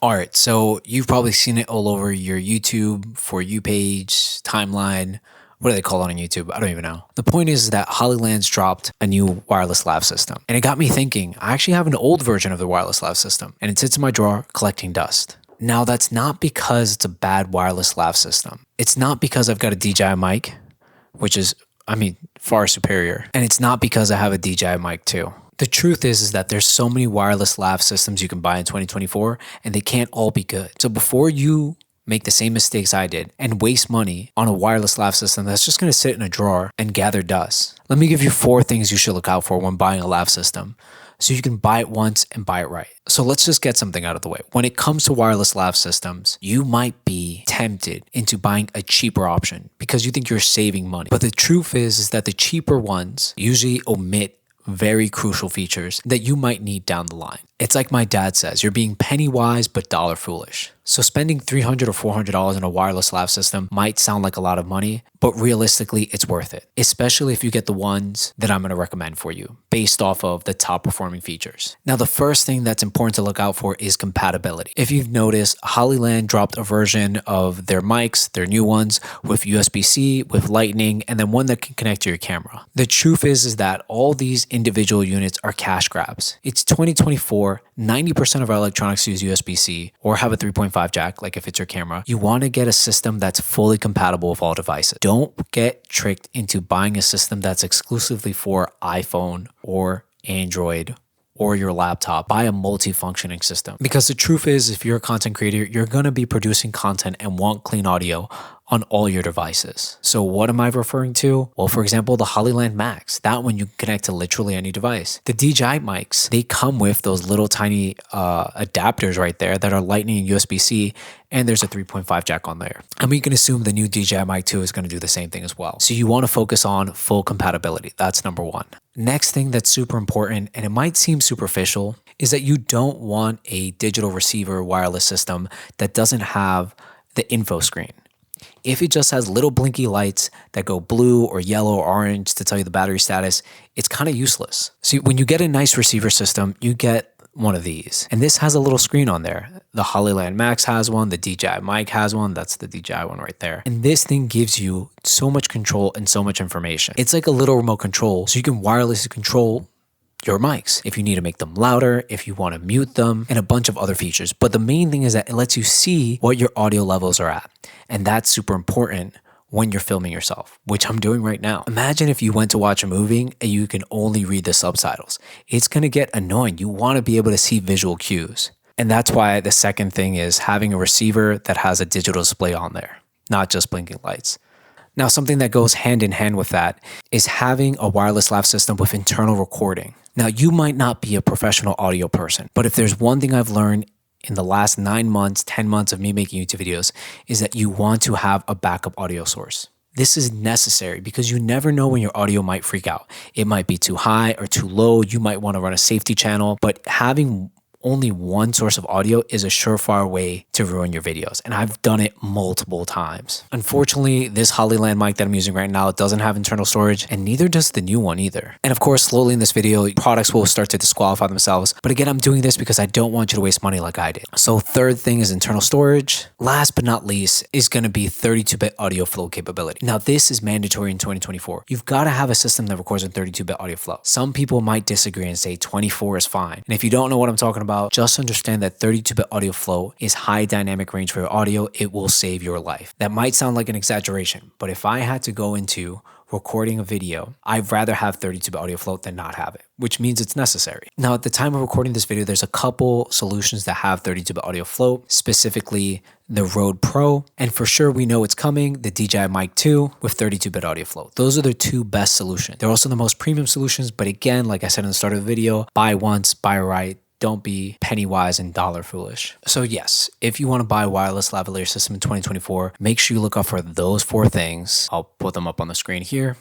All right, so you've probably seen it all over your YouTube, For You page, timeline. What do they call it on YouTube? I don't even know. The point is that Hollyland's dropped a new wireless lav system. And it got me thinking, I actually have an old version of the wireless lav system, and it sits in my drawer collecting dust. Now, that's not because it's a bad wireless lav system. It's not because I've got a DJI mic, which is, far superior. And it's not because I have a DJI mic too. The truth is that there's so many wireless lav systems you can buy in 2024, and they can't all be good. So before you make the same mistakes I did and waste money on a wireless lav system that's just going to sit in a drawer and gather dust, let me give you 4 things you should look out for when buying a lav system, so you can buy it once and buy it right. So let's just get something out of the way. When it comes to wireless lav systems, you might be tempted into buying a cheaper option because you think you're saving money. But the truth is that the cheaper ones usually omit very crucial features that you might need down the line. It's like my dad says, you're being penny wise but dollar foolish. So spending $300 or $400 on a wireless lav system might sound like a lot of money, but realistically, it's worth it, especially if you get the ones that I'm going to recommend for you based off of the top performing features. Now, the first thing that's important to look out for is compatibility. If you've noticed, Hollyland dropped a version of their mics, their new ones, with USB-C, with Lightning, and then one that can connect to your camera. The truth is that all these individual units are cash grabs. It's 2024. 90% of our electronics use USB-C or have a 3.5 jack, like if it's your camera. You want to get a system that's fully compatible with all devices. Don't get tricked into buying a system that's exclusively for iPhone or Android or your laptop. Buy a multi-functioning system. Because the truth is, if you're a content creator, you're going to be producing content and want clean audio on all your devices. So what am I referring to? Well, for example, the Hollyland Max. That one you can connect to literally any device. The DJI mics, they come with those little tiny adapters right there that are Lightning and USB-C, and there's a 3.5 jack on there. And we can assume the new DJI Mic 2 is going to do the same thing as well. So you want to focus on full compatibility. That's number one. Next thing that's super important, and it might seem superficial, is that you don't want a digital receiver wireless system that doesn't have the info screen. If it just has little blinky lights that go blue or yellow or orange to tell you the battery status, it's kind of useless. See, when you get a nice receiver system, you get one of these. And this has a little screen on there. The Hollyland Max has one, the DJI Mic has one, that's the DJI one right there. And this thing gives you so much control and so much information. It's like a little remote control, so you can wirelessly control your mics if you need to make them louder, if you want to mute them, and a bunch of other features. But the main thing is that it lets you see what your audio levels are at. And that's super important when you're filming yourself, which I'm doing right now. Imagine if you went to watch a movie and you can only read the subtitles. It's going to get annoying. You want to be able to see visual cues. And that's why the second thing is having a receiver that has a digital display on there, not just blinking lights. Now, something that goes hand in hand with that is having a wireless lav system with internal recording. Now, you might not be a professional audio person, but if there's one thing I've learned in the last 9 months, 10 months of me making YouTube videos, is that you want to have a backup audio source. This is necessary because you never know when your audio might freak out. It might be too high or too low. You might want to run a safety channel, but having only one source of audio is a surefire way to ruin your videos. And I've done it multiple times. Unfortunately, this Hollyland mic that I'm using right now doesn't have internal storage, and neither does the new one either. And of course, slowly in this video, products will start to disqualify themselves. But again, I'm doing this because I don't want you to waste money like I did. So third thing is internal storage. Last but not least is going to be 32-bit audio flow capability. Now, this is mandatory in 2024. You've got to have a system that records in 32-bit audio flow. Some people might disagree and say 24 is fine. And if you don't know what I'm talking about, just understand that 32-bit audio flow is high dynamic range for your audio. It will save your life. That might sound like an exaggeration, but if I had to go into recording a video, I'd rather have 32-bit audio flow than not have it, which means it's necessary. Now, at the time of recording this video, there's a couple solutions that have 32-bit audio flow, specifically the Rode Pro, and for sure we know it's coming, the DJI Mic 2 with 32-bit audio flow. Those are the two best solutions. They're also the most premium solutions, but again, like I said in the start of the video, buy once, buy right. Don't be penny wise and dollar foolish. So yes, if you want to buy a wireless lavalier system in 2024, make sure you look out for those 4 things. I'll put them up on the screen here.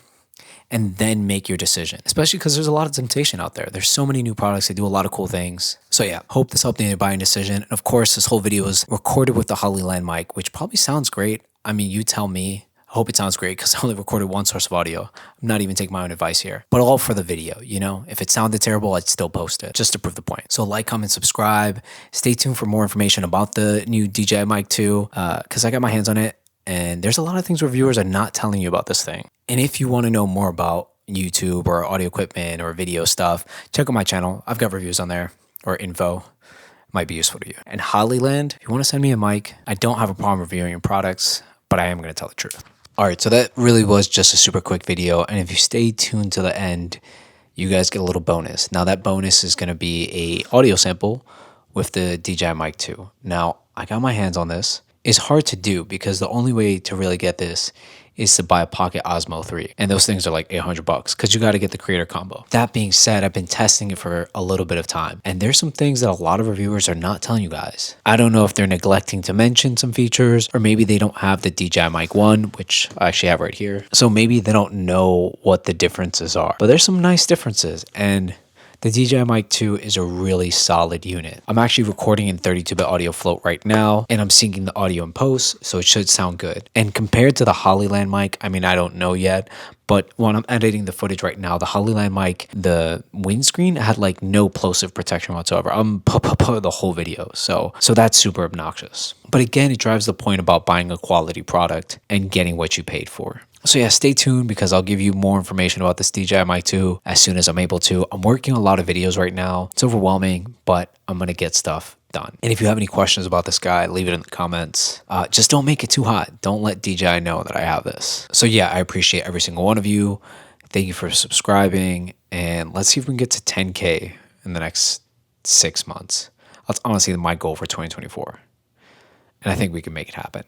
And then make your decision, especially because there's a lot of temptation out there. There's so many new products. They do a lot of cool things. So yeah, hope this helped in your buying decision. And of course, this whole video is recorded with the Hollyland mic, which probably sounds great. I mean, you tell me. hope it sounds great because I only recorded one source of audio. I'm not even taking my own advice here, but all for the video, you know? If it sounded terrible, I'd still post it just to prove the point. So like, comment, subscribe. Stay tuned for more information about the new DJI Mic 2 because I got my hands on it. And there's a lot of things reviewers are not telling you about this thing. And if you want to know more about YouTube or audio equipment or video stuff, check out my channel. I've got reviews on there or info. Might be useful to you. And Hollyland, if you want to send me a mic, I don't have a problem reviewing your products, but I am going to tell the truth. All right, so that really was just a super quick video. And if you stay tuned to the end, you guys get a little bonus. Now that bonus is going to be a audio sample with the DJI Mic 2. Now, I got my hands on this. It's hard to do because the only way to really get this is to buy a Pocket Osmo 3. And those things are like $800 because you got to get the creator combo. That being said, I've been testing it for a little bit of time. And there's some things that a lot of reviewers are not telling you guys. I don't know if they're neglecting to mention some features, or maybe they don't have the DJI Mic 1, which I actually have right here. So maybe they don't know what the differences are. But there's some nice differences. And the DJI Mic 2 is a really solid unit. I'm actually recording in 32-bit audio float right now, and I'm syncing the audio in post, so it should sound good. And compared to the Hollyland mic, I mean, I don't know yet, but when I'm editing the footage right now, the Hollyland mic, the windscreen had like no plosive protection whatsoever. I'm the whole video, so that's super obnoxious. But again, it drives the point about buying a quality product and getting what you paid for. So yeah, stay tuned because I'll give you more information about this DJI Mic 2 as soon as I'm able to. I'm working on a lot of videos right now. It's overwhelming, but I'm going to get stuff done. And if you have any questions about this guy, leave it in the comments. Just don't make it too hot. Don't let DJI know that I have this. So yeah, I appreciate every single one of you. Thank you for subscribing. And let's see if we can get to 10K in the next 6 months. That's honestly my goal for 2024. And I think we can make it happen.